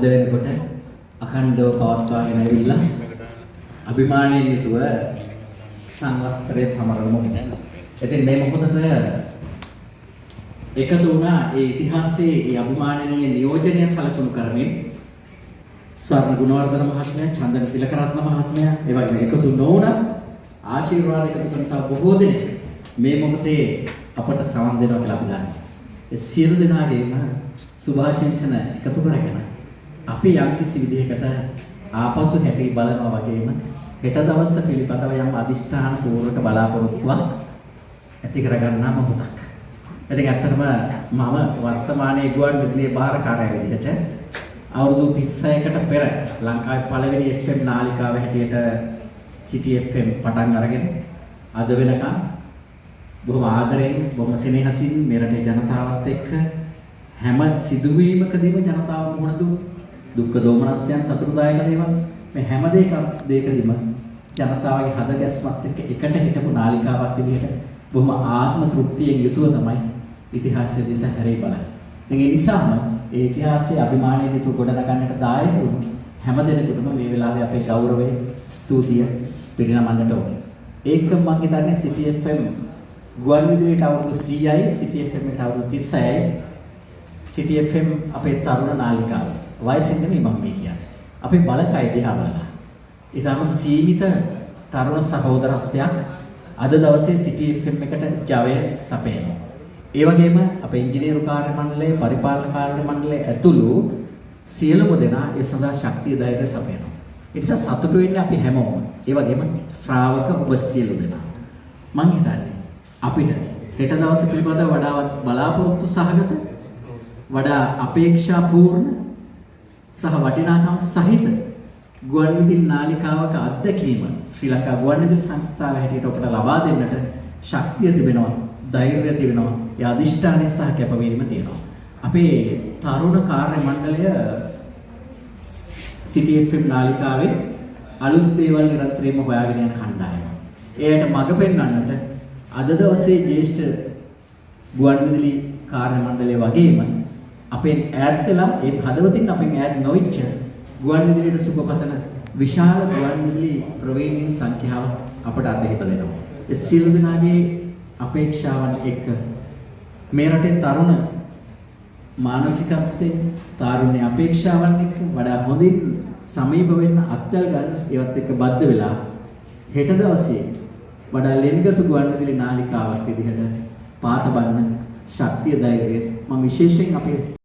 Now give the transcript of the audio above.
වෙනකොට අඛණ්ඩව පවත්වාගෙන ඇවිල්ලා අභිමානයෙන් යුතුව සංවත්සරයේ සමරන මොහොත. ඉතින් මේ මොහොතට එකතු වුණා ඒ ඉතිහාසයේ ඒ අභිමානනීය නියෝජනය සලකුණු කරමින් ස්වර්ණ ගුණවර්ධන මහත්මයා, චන්දන තිලකරත්න මහත්මයා, ඒ වගේම එකතු නොවුණ ආශිර්වාද එකතු කරන බොහෝ දෙනෙක් මේ මොහොතේ අපට සවන් දෙනවා කියලා අපි දන්නවා. ඒ සියලු දෙනාගේම සුභාශිංසන එකතු කරගෙන අපි යම්කිසි විදිහකට ආපසු හැටි බලනවා වගේම හෙට දවස පිළිපදව යම් අදිෂ්ඨාන පූර්වක බලාපොරොත්තුවක් ඇති කරගන්නා මොහොතක්. ඉතින් ඇත්තටම මම වර්තමානයේ ගුවන් විදුලියේ භාරකාරයා විදිහට අවුරුදු 36කට පෙර ලංකාවේ පළවෙනි FM නාලිකාව හැටියට City FM පටන් අරගෙන අද වෙනකම් බොහොම ආදරයෙන් බොහොම සෙනෙහසින් මෙරටේ ජනතාවත් එක්ක හැම සිදුවීමකදීම ජනතාව මුහුණ දුක් දෝමනස්යන් සතුටුදායක දේවල් මේ හැම දෙයකදීම ජනතාවගේ හද ගැස්මත් එක්ක එකට හිටපු නාලිකාවක් විදිහට බොහොම ආත්ම තෘප්තියෙන් යුතුව තමයි ඉතිහාසයේ දිස හැරී බලන්නේ. ඒ නිසාම ඒ ඉතිහාසයේ අභිමානයෙන් යුතුව ගොඩනගන්නට දායක වුණු හැම දෙනෙකුටම මේ වෙලාවේ අපේ ගෞරවය ස්තුතිය පිරිනමන්නට ඕනේ. ඒක මම හිතන්නේ City FM ගුවන් විදුලියට අවුරුදු 100යි City FM ට අවුරුදු 36යි. City FM අපේ තරුණ නාලිකාව. වයසින් නෙමෙයි මම මේ කියන්නේ. අපේ බලකය දිහා බලලා. ඊටම සීමිත තරුණ සහෝදරත්වයක් අද දවසේ City FM එකට ජවය සපයනවා. ඒ වගේම අපේ ඉංජිනේරු කාර්ය මණ්ඩලය, පරිපාලන කාර්ය මණ්ඩලය ඇතුළු සියලුම දෙනා ඒ සඳහා ශක්තිය ධෛර්යය සපයනවා. ඒ නිසා සතුටු වෙන්නේ අපි හැමෝම. ඒ වගේම ශ්‍රාවක ඔබ සියලු දෙනා. මම හිතන්නේ අපිට හෙට දවස පිළිබඳව වඩා බලාපොරොත්තු සහගත, වඩා අපේක්ෂාපූර්ණ සහ වටිනාකම් සහිත ගුවන් විදුලි නාලිකාවක අත්දැකීම ශ්‍රී ලංකා ගුවන් විදුලි සංස්ථාව හැටියට ඔබට ලබා දෙන්නට ශක්තිය තිබෙනවා, ධෛර්යය තිබෙනවා, ඒ අදිෂ්ඨානය සහ කැපවීම තියෙනවා. අපේ තරුණ කාර්ය මණ්ඩලය City FM නාලිකාවේ අලුත් දේවල් නිරන්තරයෙන්ම හොයාගෙන යන කණ්ඩායම. එයට මඟ පෙන්වන්නට අද දවසේ ජ්‍යෙෂ්ඨ ගුවන් විදුලි කාර්ය මණ්ඩලය වගේම අපෙන් ඈත් වෙලා ඒ හදවතින් අපෙන් ඈත් නොවිච්ච ගුවන් විදුලියට සුබපතන විශාල ගුවන් විදුලි ප්‍රවීණ සංඛ්‍යාව අපට අත්දැක දෙනවා. ඒ සියලු දෙනාගේ අපේක්ෂාවන් එක්ක මේ රටේ තරුණ මානසිකත්වයෙන් තරුණ අපේක්ෂාවන් එක්ක වඩා හොඳින් සමීප වෙන්න අත්දැක ගන්න ඒවත් එක්ක බද්ධ වෙලා හෙට දවසේ වඩා ලෙන්ගතු ගුවන් විදුලි නාලිකාවක් විදිහට පාත බන්න ශක්තිය ධෛර්යය මම විශේෂයෙන් අපේ